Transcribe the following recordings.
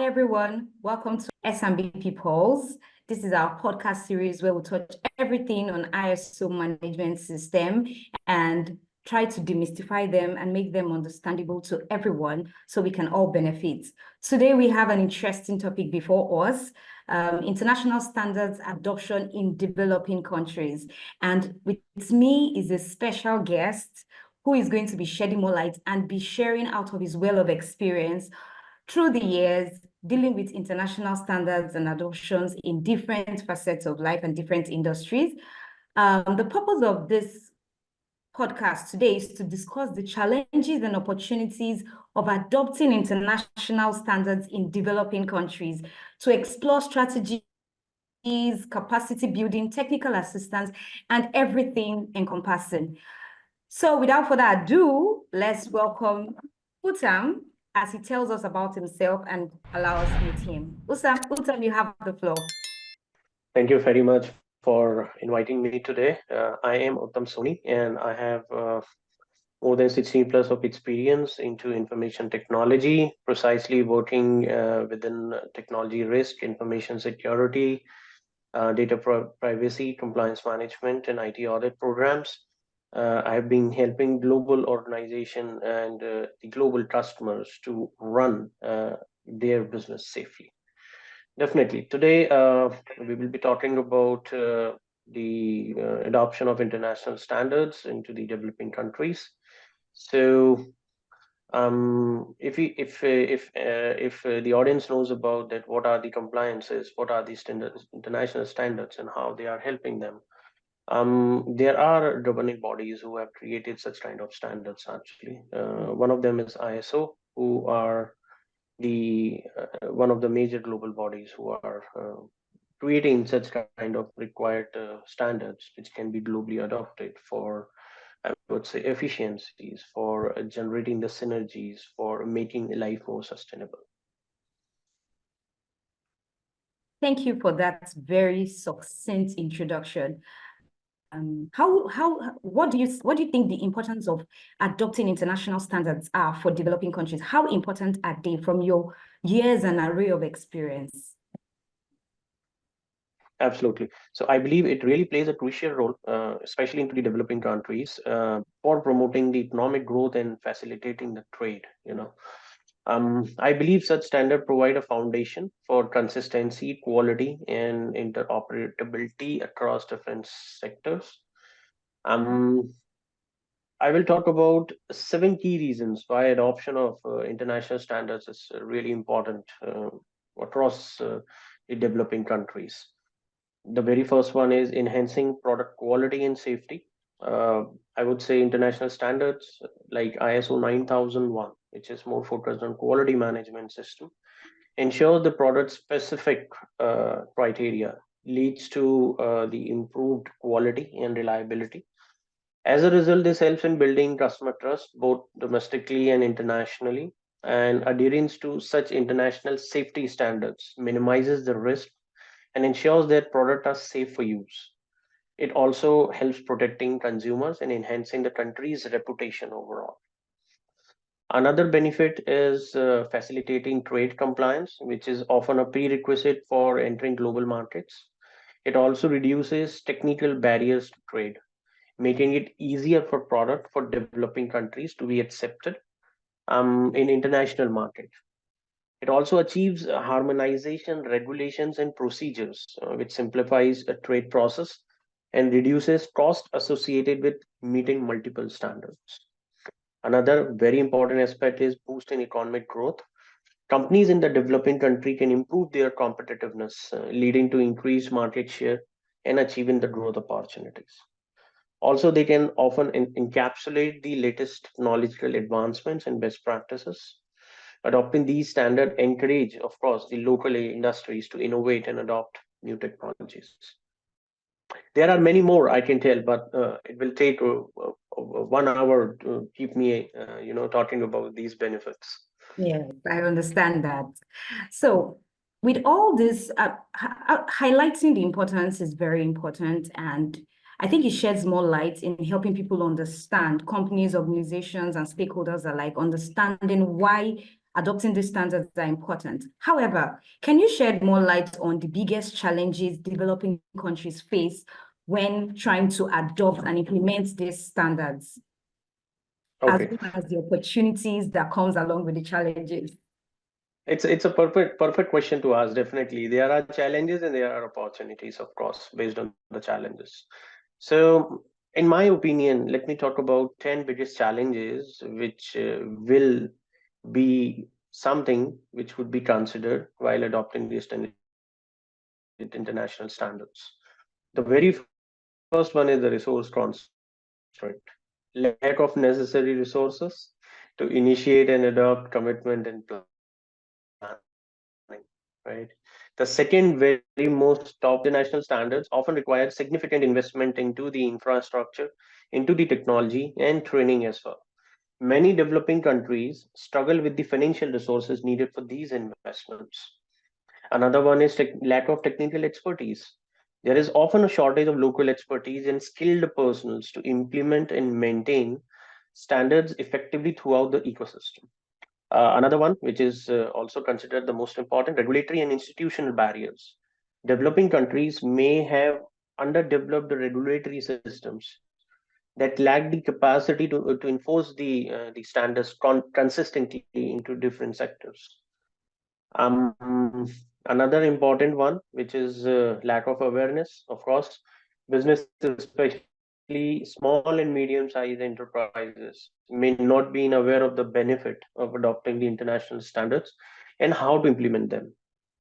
everyone. Welcome to S&B Pulse. This is our podcast series where we touch everything on ISO management system and try to demystify them and make them understandable to everyone so we can all benefit. Today, we have an interesting topic before us, international standards adoption in developing countries. And with me is a special guest who is going to be shedding more light and be sharing out of his well of experience through the years, dealing with international standards and adoptions in different facets of life and different industries. The purpose of this podcast today is to discuss the challenges and opportunities of adopting international standards in developing countries, to explore strategies, capacity building, technical assistance, and everything encompassing. So without further ado, let's welcome Utam as he tells us about himself and allow us to meet him. Utam, you have the floor. Thank you very much for inviting me today. I am Uttam Soni, and I have more than 16 plus of experience into information technology, precisely working within technology risk, information security, data privacy, compliance management, and IT audit programs. I have been helping global organization and the global customers to run their business safely. Definitely. Today, we will be talking about the adoption of international standards into the developing countries. So, if the audience knows about that, what are the compliances, what are the standards, international standards, and how they are helping them, there are governing bodies who have created such kind of standards. Actually, one of them is ISO, who are the one of the major global bodies who are creating such kind of required standards which can be globally adopted for, I would say, efficiencies, for generating the synergies, for making life more sustainable. Thank you for that very succinct introduction. What do you think the importance of adopting international standards are for developing countries? How important are they from your years and array of experience? Absolutely. So I believe it really plays a crucial role, especially into the developing countries, for promoting the economic growth and facilitating the trade. I believe such standards provide a foundation for consistency, quality, and interoperability across different sectors. Um, I will talk about 7 key reasons why adoption of international standards is really important across the developing countries. The very first one is enhancing product quality and safety. Uh, I would say international standards like ISO 9001, which is more focused on quality management system, ensure the product specific criteria leads to the improved quality and reliability. As a result, this helps in building customer trust both domestically and internationally. And adherence to such international safety standards minimizes the risk and ensures that products are safe for use. It also helps protecting consumers and enhancing the country's reputation overall. Another benefit is facilitating trade compliance, which is often a prerequisite for entering global markets. It also reduces technical barriers to trade, making it easier for product for developing countries to be accepted in international market. It also achieves harmonization, regulations, and procedures, which simplifies the trade process and reduces cost associated with meeting multiple standards. Another very important aspect is boosting economic growth. Companies in the developing country can improve their competitiveness, leading to increased market share and achieving the growth opportunities. Also, they can often encapsulate the latest technological advancements and best practices. Adopting these standards encourage, of course, the local industries to innovate and adopt new technologies. There are many more I can tell, but it will take 1 hour to keep me, talking about these benefits. Yes, I understand that. So with all this, highlighting the importance is very important. And I think it sheds more light in helping people understand, companies, organizations, and stakeholders alike, understanding why adopting these standards are important. However, can you shed more light on the biggest challenges developing countries face when trying to adopt and implement these standards, as Okay. well as the opportunities that comes along with the challenges? It's a perfect question to ask. Definitely, there are challenges and there are opportunities, of course, based on the challenges. So, in my opinion, let me talk about 10 biggest challenges which will be something which would be considered while adopting the standard international standards. The very first one is the resource constraint, lack of necessary resources to initiate and adopt commitment and planning, right? The second very most top international standards often require significant investment into the infrastructure, into the technology and training as well. Many developing countries struggle with the financial resources needed for these investments. Another one is lack of technical expertise. There is often a shortage of local expertise and skilled personals to implement and maintain standards effectively throughout the ecosystem. Another one, which is also considered the most important, regulatory and institutional barriers. Developing countries may have underdeveloped regulatory systems that lack the capacity to enforce the standards consistently into different sectors. Another important one, which is lack of awareness. Of course, businesses, especially small and medium-sized enterprises, may not be aware of the benefit of adopting the international standards and how to implement them.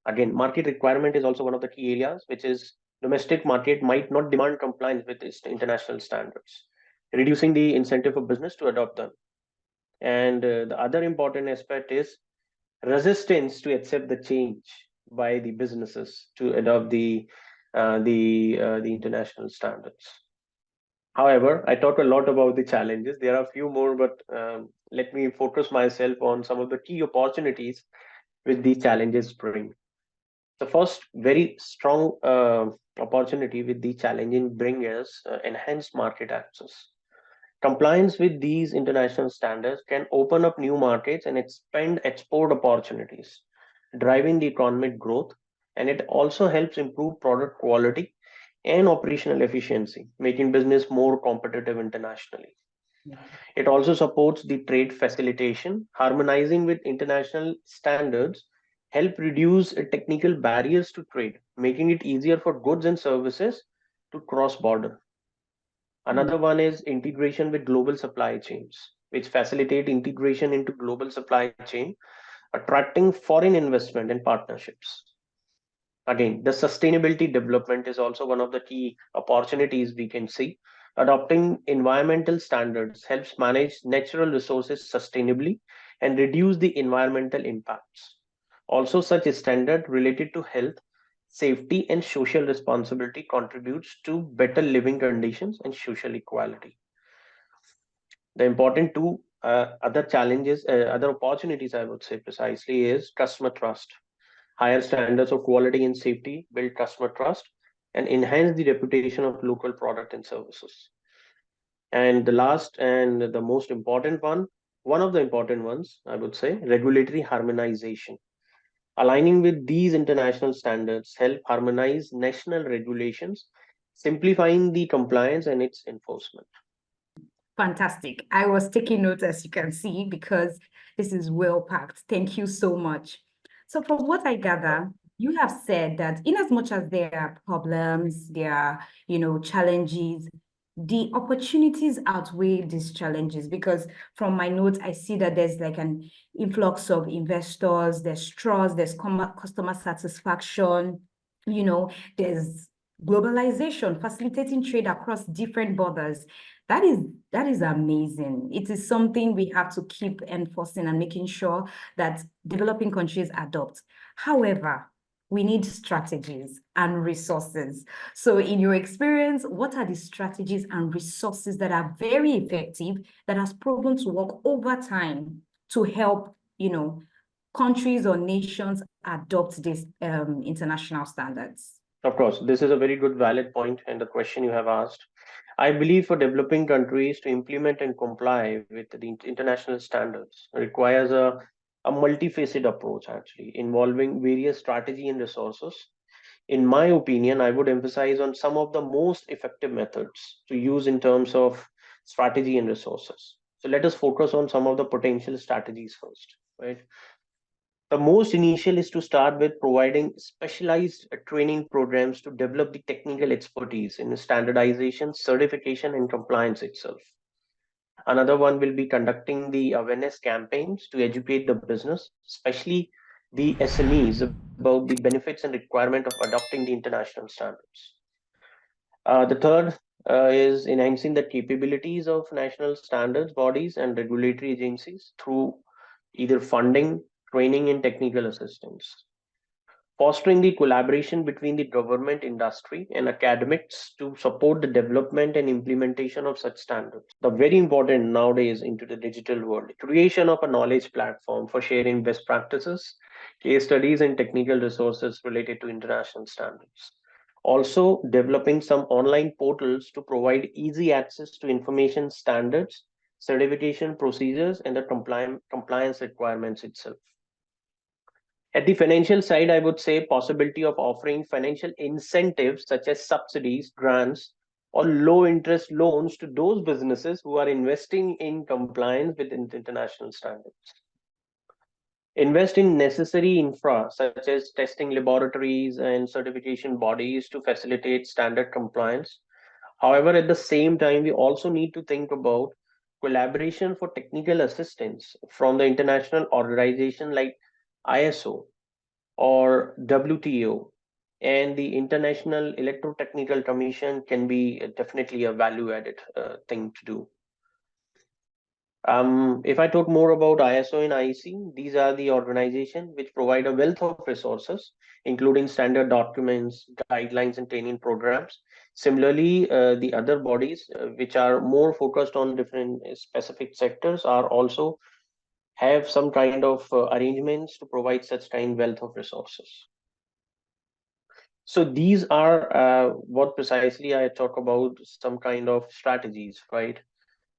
Again, market requirement is also one of the key areas, which is domestic market might not demand compliance with its international standards, reducing the incentive for business to adopt them. And the other important aspect is resistance to accept the change by the businesses to adopt the international standards. However, I talked a lot about the challenges. There are a few more, but let me focus myself on some of the key opportunities which these challenges bring. The first very strong opportunity with the challenging bring is enhanced market access. Compliance with these international standards can open up new markets and expand export opportunities, driving the economic growth, and it also helps improve product quality and operational efficiency, making business more competitive internationally. It also supports the trade facilitation, harmonizing with international standards, help reduce technical barriers to trade, making it easier for goods and services to cross border. Another one is integration with global supply chains, which facilitate integration into global supply chain, attracting foreign investment and partnerships. Again, the sustainability development is also one of the key opportunities we can see. Adopting environmental standards helps manage natural resources sustainably and reduce the environmental impacts. Also, such a standard related to health, safety, and social responsibility contributes to better living conditions and social equality. The important two other challenges, other opportunities, I would say precisely, is customer trust. Higher standards of quality and safety build customer trust and enhance the reputation of local product and services. And the last and the most important one of the important ones, I would say, regulatory harmonization. Aligning with these international standards help harmonize national regulations, simplifying the compliance and its enforcement. Fantastic. I was taking notes, as you can see, because this is well packed. Thank you so much. So from what I gather, you have said that in as much as there are problems, there are, challenges, the opportunities outweigh these challenges, because from my notes, I see that there's like an influx of investors, there's trust, there's customer satisfaction, there's globalization, facilitating trade across different borders. That is amazing. It is something we have to keep enforcing and making sure that developing countries adopt. However, we need strategies and resources. So in your experience, what are the strategies and resources that are very effective, that has proven to work over time to help, countries or nations adopt these international standards? Of course, this is a very good valid point and the question you have asked. I believe for developing countries to implement and comply with the international standards requires a a multifaceted approach actually involving various strategy and resources. In my opinion, I would emphasize on some of the most effective methods to use in terms of strategy and resources. So let us focus on some of the potential strategies first, right? The most initial is to start with providing specialized training programs to develop the technical expertise in standardization, certification, and compliance itself. Another one will be conducting the awareness campaigns to educate the business, especially the SMEs, about the benefits and requirement of adopting the international standards. The third is enhancing the capabilities of national standards bodies and regulatory agencies through either funding, training, and technical assistance. Fostering the collaboration between the government, industry, and academics to support the development and implementation of such standards. The very important nowadays into the digital world, creation of a knowledge platform for sharing best practices, case studies, and technical resources related to international standards. Also, developing some online portals to provide easy access to information standards, certification procedures, and the compliance requirements itself. At the financial side, I would say possibility of offering financial incentives such as subsidies, grants, or low interest loans to those businesses who are investing in compliance with international standards. Invest in necessary infra such as testing laboratories and certification bodies to facilitate standard compliance. However, at the same time, we also need to think about collaboration for technical assistance from the international organization like ISO or WTO, and the International Electrotechnical Commission can be definitely a value added thing to do. If I talk more about ISO and IEC, these are the organizations which provide a wealth of resources, including standard documents, guidelines, and training programs. Similarly, the other bodies which are more focused on different specific sectors are also have some kind of arrangements to provide such kind wealth of resources. So these are what precisely I talk about some kind of strategies, right?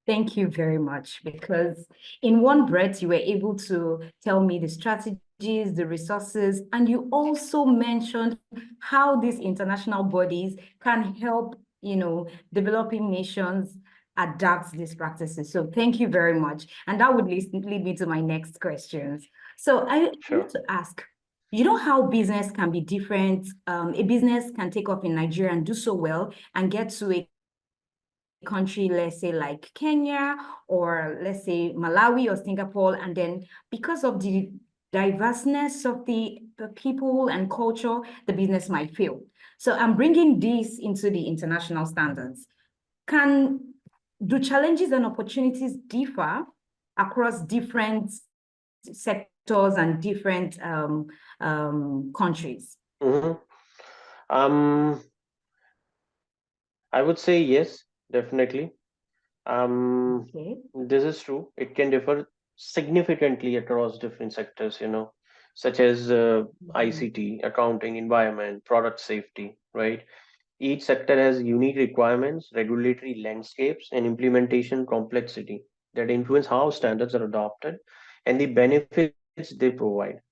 Thank you very much, because in one breath, you were able to tell me the strategies, the resources, and you also mentioned how these international bodies can help, developing nations adapt these practices. So thank you very much. And that would lead me to my next questions. So I want Sure. to ask, you know how business can be different? A business can take off in Nigeria and do so well and get to a country, let's say like Kenya, or let's say Malawi or Singapore, and then because of the diverseness of the people and culture, the business might fail. So I'm bringing this into the international standards. Do challenges and opportunities differ across different sectors and different countries? Mhm. Um, I would say yes, definitely. Okay. This is true. It can differ significantly across different sectors, such as Mhm. ICT, accounting, environment, product safety, right? Each sector has unique requirements, regulatory landscapes, and implementation complexity that influence how standards are adopted and the benefits they provide.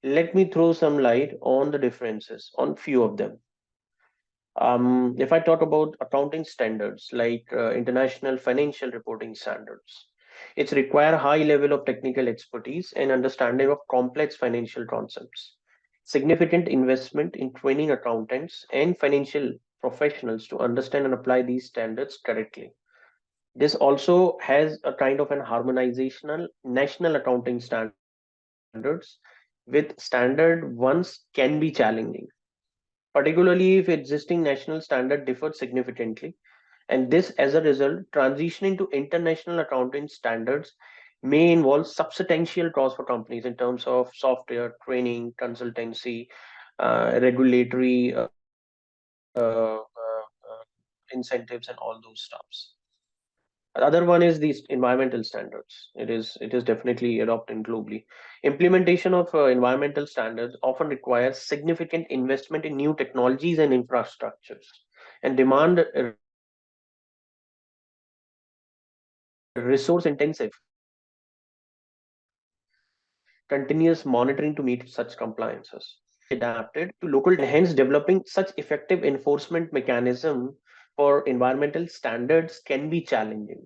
Let me throw some light on the differences on few of them. If I talk about accounting standards like international financial reporting standards, it's require high level of technical expertise and understanding of complex financial concepts. Significant investment in training accountants and financial professionals to understand and apply these standards correctly. This also has a kind of an harmonizational national accounting standards with standard ones can be challenging, particularly if existing national standard differed significantly. And this, as a result, transitioning to international accounting standards may involve substantial costs for companies in terms of software, training, consultancy, regulatory incentives, and all those stuffs. The other one is these environmental standards. It is definitely adopted globally. Implementation of environmental standards often requires significant investment in new technologies and infrastructures, and demand resource intensive training, certification, and compliance. continuous monitoring to meet such compliances. Adapted to local, hence developing such effective enforcement mechanism for environmental standards can be challenging,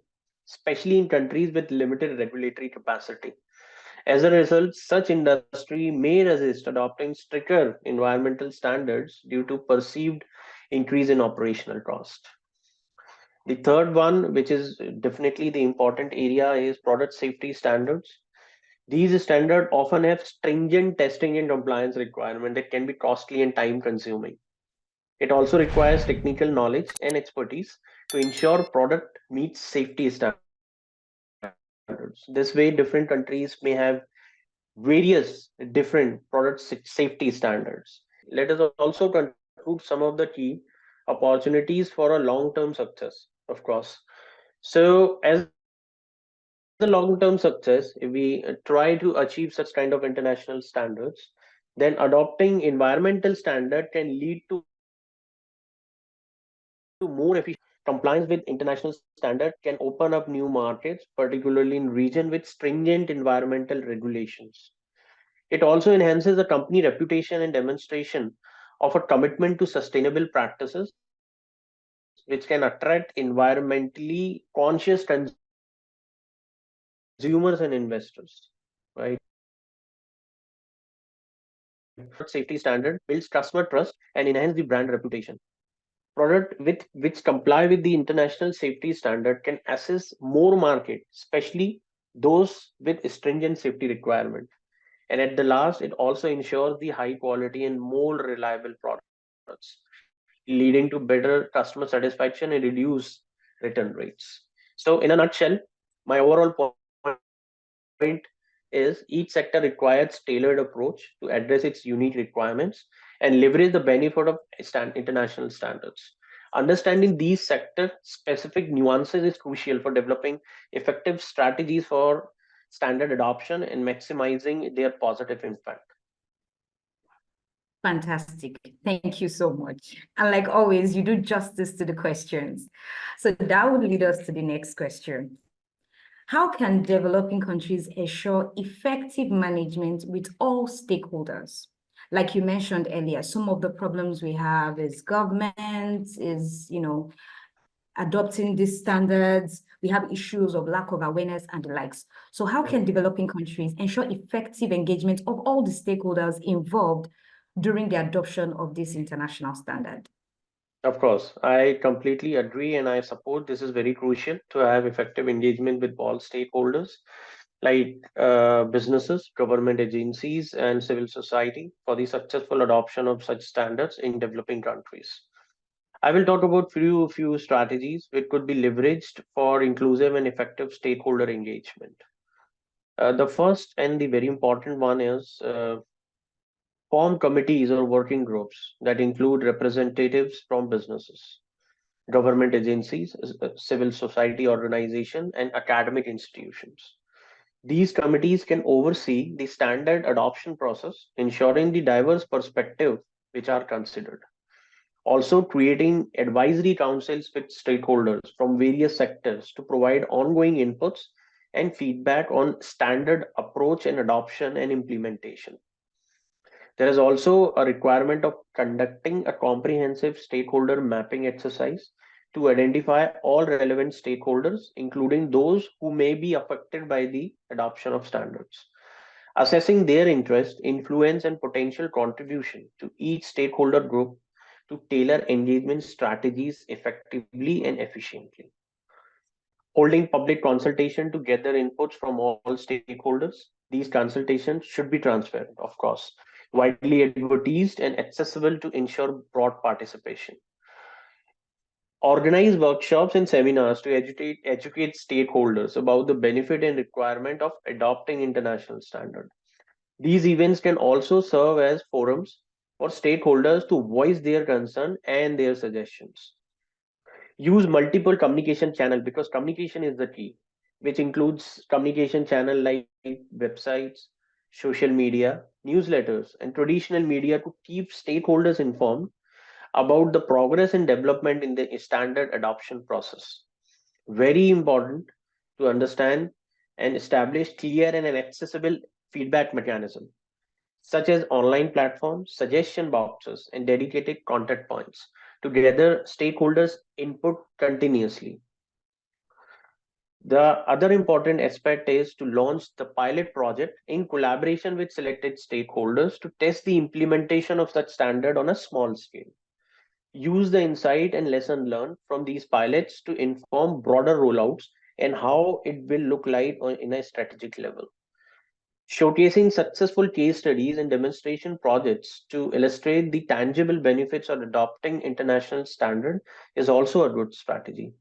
especially in countries with limited regulatory capacity. As a result, such industry may resist adopting stricter environmental standards due to perceived increase in operational cost. The third one, which is definitely the important area, is product safety standards. These standards often have stringent testing and compliance requirements that can be costly and time consuming. It also requires technical knowledge and expertise to ensure product meets safety standards. This way, different countries may have various different safety standards. Let us also conclude some of the key opportunities for a long-term success, of course. So, as a long-term success, if we try to achieve such kind of international standards, then adopting environmental standard can lead to more efficient compliance with international standard can open up new markets, particularly in region with stringent environmental regulations. It also enhances the company reputation and demonstration of a commitment to sustainable practices, which can attract environmentally conscious consumers and investors. Right. Product safety standard builds customer trust and enhance the brand reputation. Product with which comply with the international safety standard can access more market, especially those with stringent safety requirement. And at the last, it also ensures the high quality and more reliable products, leading to better customer satisfaction and reduce return rates. So, in a nutshell, my overall point is each sector requires tailored approach to address its unique requirements and leverage the benefit of international standards. Understanding these sector specific nuances is crucial for developing effective strategies for standard adoption and maximizing their positive impact. Fantastic. Thank you so much. And like always, you do justice to the questions. So that would lead us to the next question. How can developing countries ensure effective management with all stakeholders? Like you mentioned earlier, some of the problems we have is government, adopting these standards. We have issues of lack of awareness and the likes. So how can developing countries ensure effective engagement of all the stakeholders involved during the adoption of this international standard? Of course, I completely agree and I support this is very crucial to have effective engagement with all stakeholders like businesses, government agencies, and civil society for the successful adoption of such standards in developing countries. I will talk about few strategies which could be leveraged for inclusive and effective stakeholder engagement. The first and the very important one is form committees or working groups that include representatives from businesses, government agencies, civil society organizations, and academic institutions. These committees can oversee the standard adoption process, ensuring the diverse perspective which are considered. Also, creating advisory councils with stakeholders from various sectors to provide ongoing inputs and feedback on standard approach and adoption and implementation. There is also a requirement of conducting a comprehensive stakeholder mapping exercise to identify all relevant stakeholders, including those who may be affected by the adoption of standards. Assessing their interest, influence, and potential contribution to each stakeholder group to tailor engagement strategies effectively and efficiently. Holding public consultation to gather inputs from all stakeholders. These consultations should be transparent, of course, widely advertised and accessible to ensure broad participation. Organize workshops and seminars to educate stakeholders about the benefit and requirement of adopting international standards. These events can also serve as forums for stakeholders to voice their concern and their suggestions. Use multiple communication channel because communication is the key, which includes communication channel like websites, social media, newsletters, and traditional media to keep stakeholders informed about the progress and development in the standard adoption process. Very important to understand and establish clear and an accessible feedback mechanism, such as online platforms, suggestion boxes, and dedicated contact points to gather stakeholders' input continuously. The other important aspect is to launch the pilot project in collaboration with selected stakeholders to test the implementation of such standard on a small scale. Use the insight and lesson learned from these pilots to inform broader rollouts and how it will look like in a strategic level. Showcasing successful case studies and demonstration projects to illustrate the tangible benefits of adopting international standard is also a good strategy.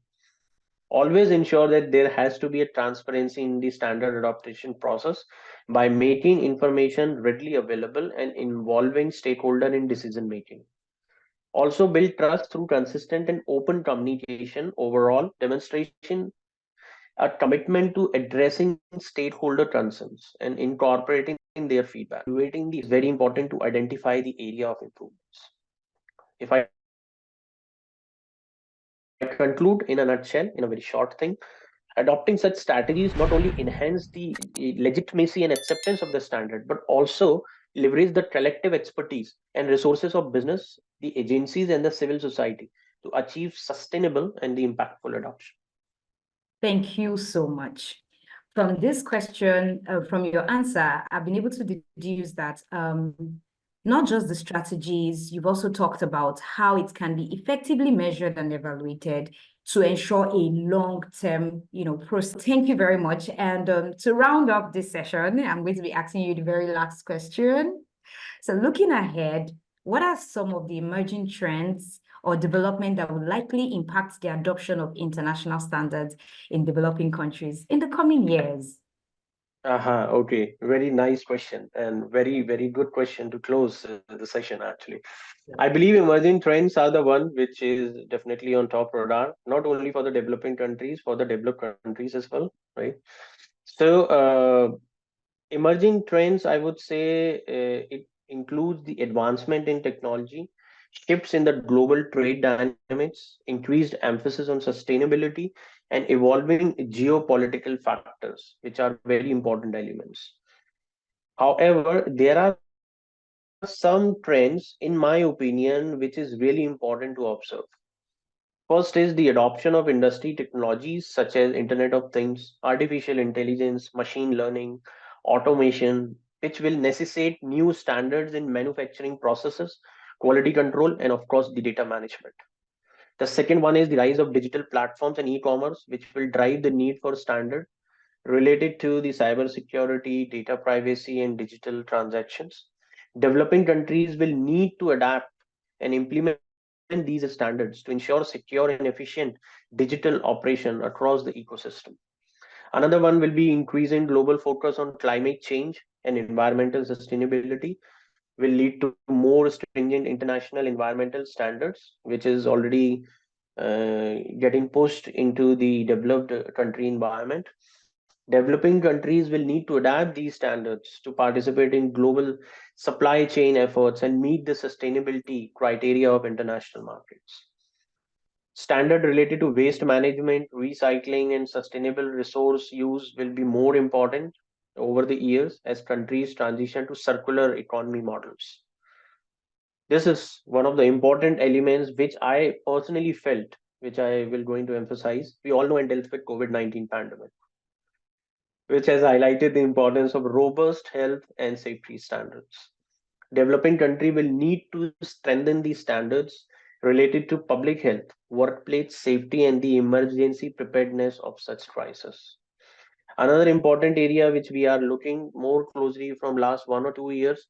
Always ensure that there has to be a transparency in the standard adaptation process by making information readily available and involving stakeholder in decision making. Also build trust through consistent and open communication. Overall demonstration a commitment to addressing stakeholder concerns and incorporating their feedback. Evaluating these very important to identify the area of improvements. If I conclude in a nutshell, in a very short thing, adopting such strategies not only enhance the legitimacy and acceptance of the standard, but also leverage the collective expertise and resources of business, the agencies, and the civil society to achieve sustainable and the impactful adoption. Thank you so much. From this question, from your answer, I've been able to deduce that not just the strategies, you've also talked about how it can be effectively measured and evaluated to ensure a long-term, process. Thank you very much. And to round up this session, I'm going to be asking you the very last question. So looking ahead, what are some of the emerging trends or development that will likely impact the adoption of international standards in developing countries in the coming years? Okay. Very nice question and very, very good question to close the session, actually. I believe emerging trends are the one which is definitely on top radar, not only for the developing countries, for the developed countries as well, right? So, emerging trends, I would say it includes the advancement in technology, shifts in the global trade dynamics, increased emphasis on sustainability, and evolving geopolitical factors, which are very important elements. However, there are some trends, in my opinion, which is really important to observe. First is the adoption of industry technologies such as Internet of Things, artificial intelligence, machine learning, automation, which will necessitate new standards in manufacturing processes, quality control, and of course, the data management. The second one is the rise of digital platforms and e-commerce, which will drive the need for standard related to the cybersecurity, data privacy, and digital transactions. Developing countries will need to adapt and implement these standards to ensure secure and efficient digital operation across the ecosystem. Another one will be increasing global focus on climate change and environmental sustainability will lead to more stringent international environmental standards, which is already getting pushed into the developed country environment. Developing countries will need to adapt these standards to participate in global supply chain efforts and meet the sustainability criteria of international markets. Standard related to waste management, recycling, and sustainable resource use will be more important over the years as countries transition to circular economy models. This is one of the important elements which I personally felt, which I will going to emphasize. We all know and dealt with COVID-19 pandemic, which has highlighted the importance of robust health and safety standards. Developing country will need to strengthen these standards related to public health, workplace safety, and the emergency preparedness of such crisis. Another important area which we are looking more closely from last 1 or 2 years,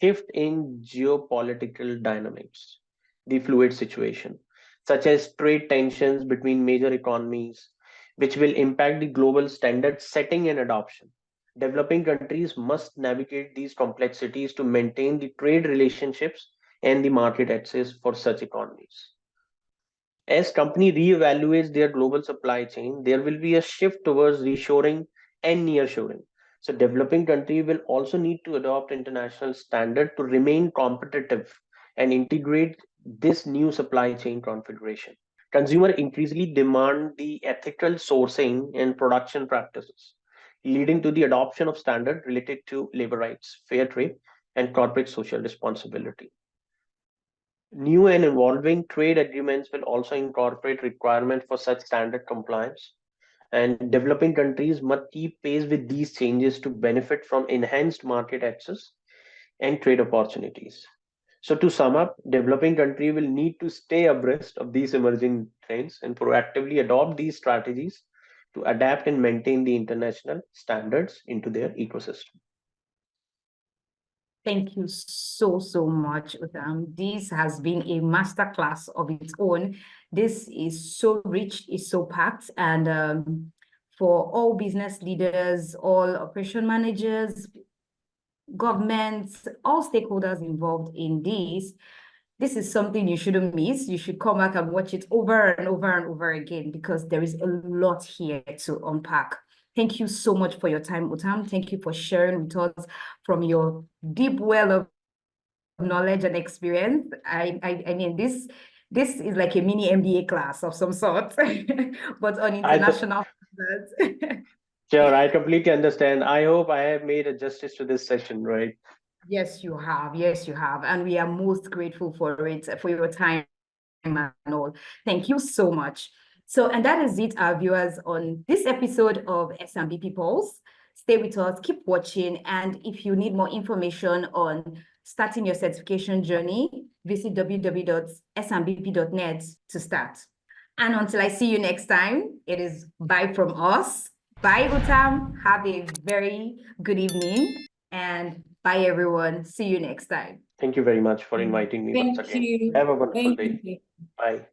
shift in geopolitical dynamics, the fluid situation, such as trade tensions between major economies, which will impact the global standard setting and adoption. Developing countries must navigate these complexities to maintain the trade relationships and the market access for such economies. As company reevaluates their global supply chain, there will be a shift towards reshoring and nearshoring. So developing country will also need to adopt international standard to remain competitive and integrate this new supply chain configuration. Consumer increasingly demand the ethical sourcing and production practices. leading to the adoption of standards related to labor rights, fair trade, and corporate social responsibility. New and evolving trade agreements will also incorporate requirements for such standard compliance, and developing countries must keep pace with these changes to benefit from enhanced market access and trade opportunities. So, to sum up, developing country will need to stay abreast of these emerging trends and proactively adopt these strategies to adapt and maintain the international standards into their ecosystem. Thank you so much, Utham. This has been a masterclass of its own. This is so rich, is so packed, and for all business leaders, all operation managers, governments, all stakeholders involved in this is something you shouldn't miss. You should come back and watch it over and over and over again, because there is a lot here to unpack. Thank you so much for your time, Utham. Thank you for sharing with us from your deep well of knowledge and experience. I mean, this is like a mini MBA class of some sort, but on I international standards. Sure, I completely understand. I hope I have made a justice to this session, right? Yes, you have. Yes, you have. And we are most grateful for it, for your time and all. Thank you so much. So, and that is it, our viewers, on this episode of SMBP Pulse. Stay with us, keep watching. And if you need more information on starting your certification journey, visit www.smbp.net to start. And until I see you next time, it is bye from us. Bye, Utam. Have a very good evening. And bye, everyone. See you next time. Thank you very much for inviting me once Thank again. you. Have a wonderful Thank day. you. Bye.